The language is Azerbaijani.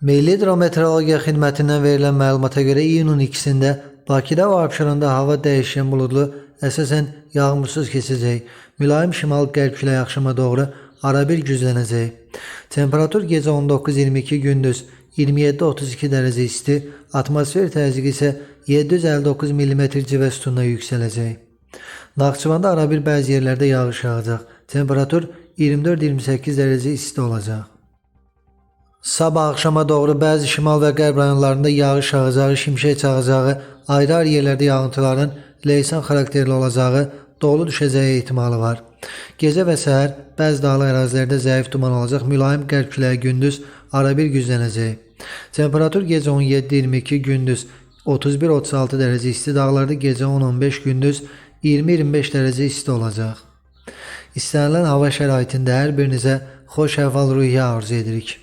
Milli Hidrometeorologiya Xidmətindən verilən məlumata görə iyunun 2-sində Bakıda və Abşeronda hava dəyişkən buludlu, əsasən yağmursuz keçəcək. Mülayim şimal-qərb küləyi axşama doğru arabir güclənəcək. Temperatur gecə 19-22, gündüz 27-32 dərəcə isti, atmosfer təzyiqi isə 759 mm civə sütununa yüksələcək. Naxçıvanda arabir bəzi yerlərdə yağış yağacaq. Temperatur 24-28 dərəcə isti olacaq. Sabah axşama doğru bəzi şimal və qərb rayonlarında yağış yağacağı, şimşək çağacağı, ayrı-ayrı yerlərdə yağıntıların leysan xarakterli olacağı, dolu düşəcəyi ehtimalı var. Gecə və səhər bəzi dağlıq ərazilərdə zəif duman olacaq, mülayim qərb küləyi gündüz arabir güclənəcək. Temperatur gecə 17-22, gündüz 31-36 dərəcə isti, dağlarda gecə 10-15, gündüz 20-25 dərəcə isti olacaq. İstənilən hava şəraitində hər birinizə xoş əhval-ruhiyyə arzu edirik.